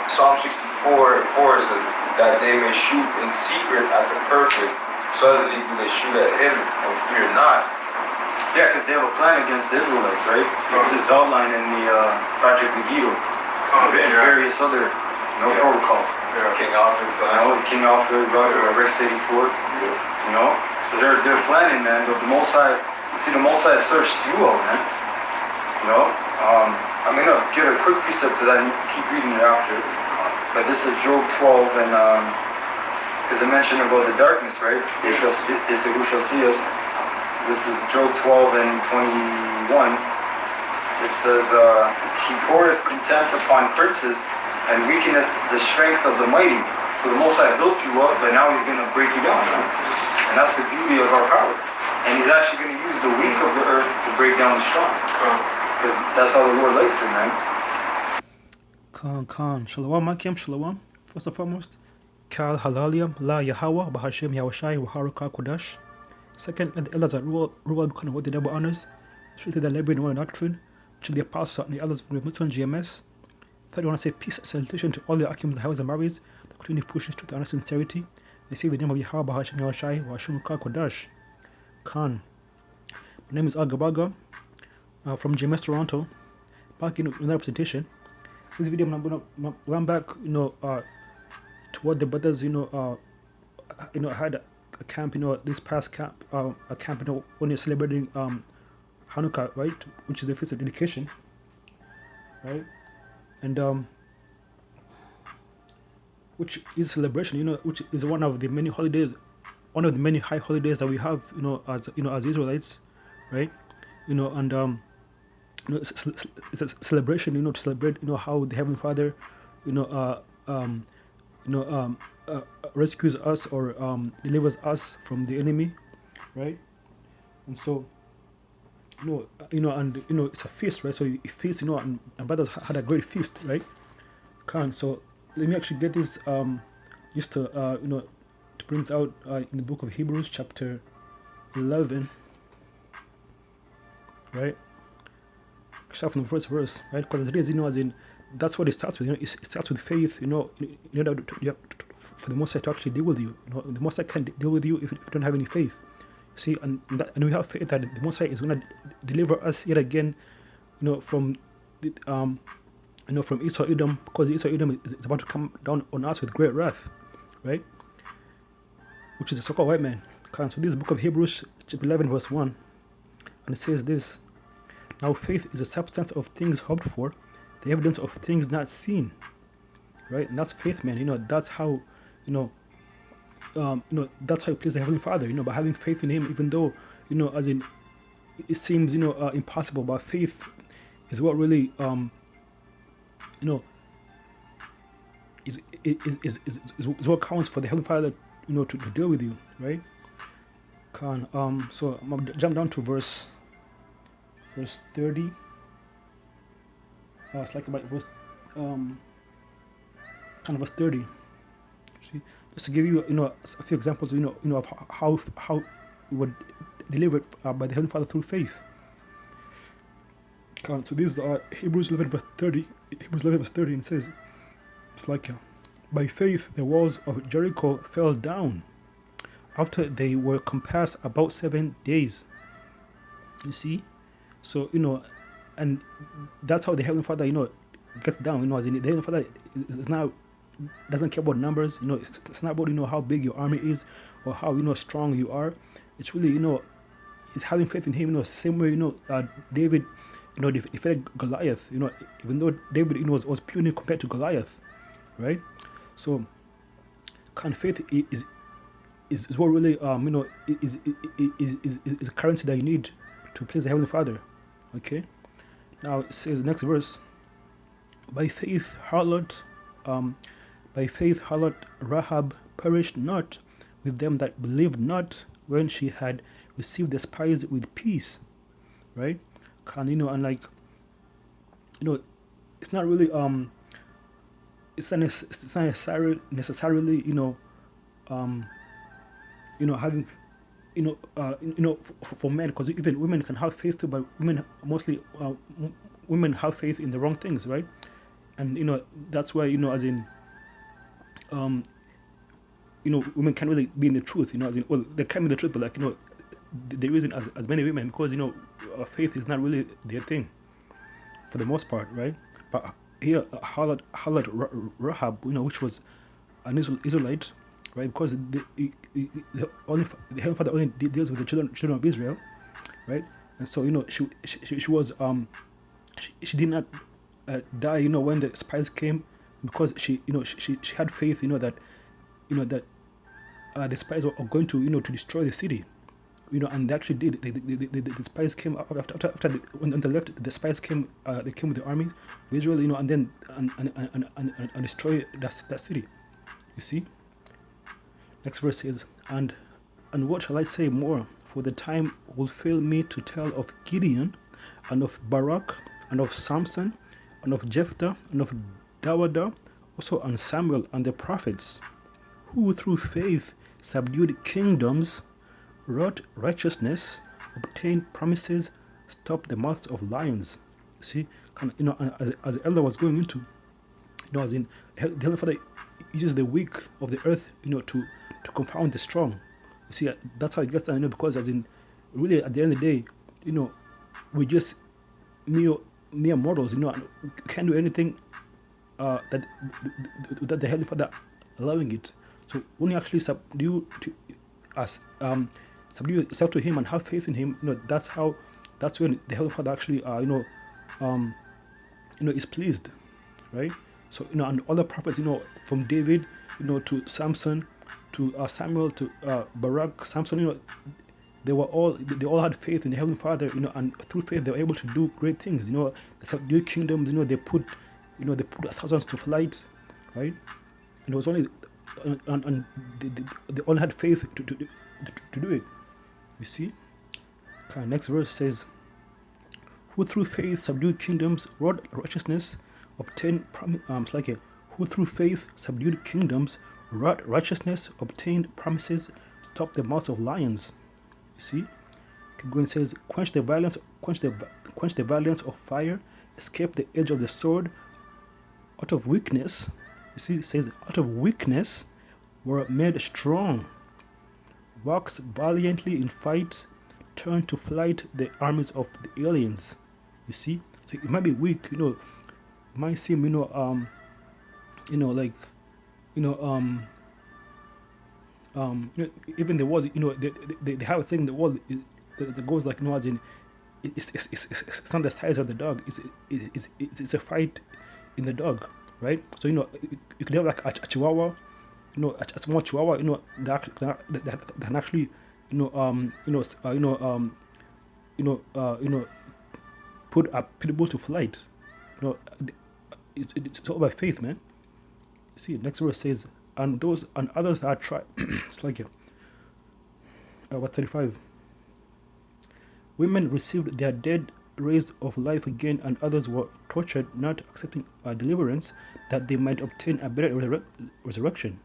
Psalm 64:4 says that they may shoot in secret at the perfect, suddenly do they shoot at him and fear not. Yeah, because they have a plan against the Israelites, right? It's outlined in the Project Megiddo and various other protocols. Yeah. King Alfred plan. King Alfred, Rex 84. So they're planning, man. But the Most High, the Most High searched you out, man. I'm gonna get a quick precept to that and keep reading it after. But this is Job 12, and because I mentioned about the darkness, right? Who shall see us? This is Job 12 and 21. It says, he poureth contempt upon princes and weakeneth the strength of the mighty. So the Most High built you up, but now he's going to break you down. And that's the beauty of our power. And he's actually going to use the weak of the earth to break down the strong. Because that's how the Lord likes it, man. Khan. Shalom, Makim, Shalom. First and foremost, Kal Halaliam, La Yahweh, Bahashem Yahushai, Waharuka Kodash. Second, let the elders that rule because of what the devil honors, strictly the labor in one doctrine, to the apostles and the elders from Muslim GMS. Third, I want to say peace and salutation to all the Akims, the Highways and Barries that continue pushes to the honest sincerity. They say the name of Yahweh, Bahashem Yahushai, Waharuka Kodash. Khan. My name is Agabaga from GMS Toronto. Back in another presentation. This video I'm gonna run back, to what the brothers, had a camp, this past camp, a camp, when you're celebrating Hanukkah, right, which is the feast of dedication, right, and which is celebration, which is one of the many holidays, one of the many high holidays that we have, as Israelites, right, and it's a celebration, to celebrate, how the Heavenly Father, rescues us or delivers us from the enemy, right? And so, it's a feast, right? So you feast, and brothers had a great feast, right? So let me actually get this, just to to bring this out in the book of Hebrews, chapter 11, right? Start from the first verse, right? Because it is, as in, that's what it starts with. It starts with faith. For the Most High to actually deal with you. The Most High can't deal with you if you don't have any faith. See, and we have faith that the Most High is going to deliver us yet again, from from Esau Edom, because Esau Edom is about to come down on us with great wrath, right? Which is the so-called white man. So this is the book of Hebrews, chapter 11, verse 1, and it says this: now faith is the substance of things hoped for, the evidence of things not seen, right? And that's faith, man. That's how, that's how you please the Heavenly Father, by having faith in Him, even though, as in, it seems, impossible. But faith is what really, is what counts for the Heavenly Father, to deal with you, right? So I'm gonna jump down to verse 30. It's like about verse, verse 30. See, just to give you, a few examples, of how we were delivered by the Heavenly Father through faith. So this is Hebrews 11 verse 30. Hebrews 11 verse 30, and it says, it's like, by faith the walls of Jericho fell down after they were compassed about 7 days. You see. So, and that's how the Heavenly Father, gets down, as in the Heavenly Father is now, doesn't care about numbers, it's not about, how big your army is or how, strong you are. It's really, it's having faith in Him, same way, David, defeated Goliath, even though David, was puny compared to Goliath, right? So, faith is what really, is a currency that you need to please the Heavenly Father. Okay, now it says the next verse: by faith harlot Rahab perished not with them that believed not, when she had received the spies with peace, right? And like, it's not really it's not necessarily having for men, because even women can have faith too, but women mostly women have faith in the wrong things, right? and that's why as in women can't really be in the truth, as in, well, they can be the truth, but like there isn't as many women because faith is not really their thing for the most part, right? But here, Rahab, which was an Israelite, right? Because the Heavenly Father only deals with the children of Israel, right? And so she was she did not die, when the spies came, because she had faith, that that the spies were going to to destroy the city, and they actually did. The spies came after when they left. The spies came. They came with the army of Israel, and then and destroy that city. You see. Next verse says, and what shall I say more? For the time will fail me to tell of Gideon, and of Barak, and of Samson, and of Jephthah, and of Dawada, also on Samuel and the prophets, who through faith subdued kingdoms, wrought righteousness, obtained promises, stopped the mouths of lions. You see, as the elder was going into, as in the Heavenly Father uses the weak of the earth, to confound the strong. You see, that's how it gets done, because as in, really at the end of the day, we just mere mortals, and we can't do anything that the Heavenly Father allowing it. So when you actually subdue yourself to Him and have faith in Him, that's when the Heavenly Father actually is pleased, right? So and other prophets, from David, to Samson, to Samuel, to Barak, Samson, they all had faith in the Heavenly Father, and through faith they were able to do great things. They subdued kingdoms, they put thousands to flight, right? And it was only and they all had faith to do it. You see. Okay, next verse says, who through faith subdued kingdoms, wrought righteousness, obtained who through faith subdued kingdoms, wrought righteousness, obtained promises, stopped the mouths of lions. You see. Keep going. It says, quench the violence of fire, escape the edge of the sword. Out of weakness, you see, it says, out of weakness were made strong. Walks valiantly in fight, turn to flight the armies of the aliens. You see, so it might be weak, might seem, even the world, they have a thing in the world that goes like, as in, it's not the size of the dog. It's a fight in the dog, right? So you could have like a chihuahua, a small chihuahua, that can actually, put a pit bull to flight. It's all by faith, man. See, next verse says, and others are tried. It's like what 35. Women received their dead raised of life again, and others were tortured, not accepting deliverance, that they might obtain a better resurrection.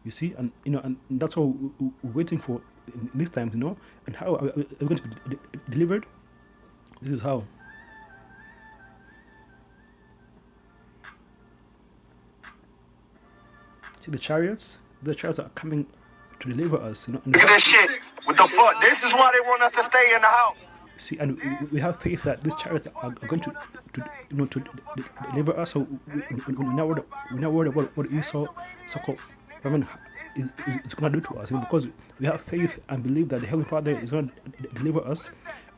You see, and and that's what we're waiting for in these times, And how are we going to be delivered? This is how. See the chariots? The chariots are coming to deliver us, Look at this shit. What the fuck? This is why they want us to stay in the house. See, and we have faith that these chariots are going to deliver us. So we're not worried about what Esau, so-called woman, is going to do to us, because we have faith and believe that the Heavenly Father is going to deliver us,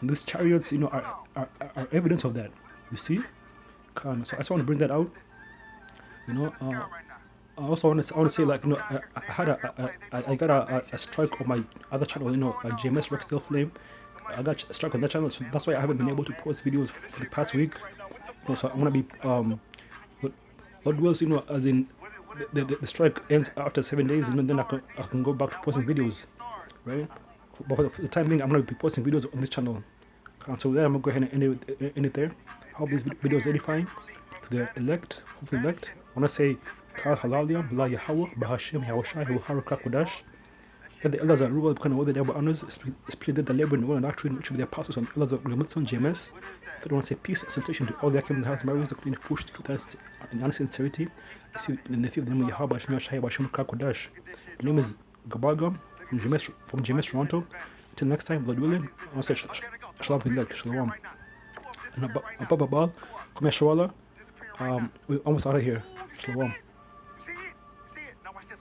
and these chariots, are evidence of that. You see, so I just want to bring that out. I also want to say, like, I got a strike on my other channel, JMS Rexdale Flame. I got a strike on that channel, so that's why I haven't been able to post videos for the past week. So I'm gonna be Lord wills, as in the strike ends after 7 days, and then I can go back to posting videos, right? But for the time being, I'm gonna be posting videos on this channel. So then I'm gonna go ahead and end it there. I hope this video is edifying to the elect, hopefully elect. I wanna say, Kal Halaliam, La Yahweh, Bahashim, Yahushai, Huharuka Kodash. Let the elders that rule, kind of what the devil honors, split the labor in the world and doctrine, which of the apostles and elders of Gramutson, JMS, So I want to say peace and salutation to all the Akim in the house, Marys, the clean push to test and honest sincerity. In the name of the name of Yahweh, Shemir Shai, Bashim Kakodash. My name is Gabarga from GMS Toronto. Until next time, Lord willing, I'll say Shalom. And above all, come here, Shawala. We're almost out of here. Shalom.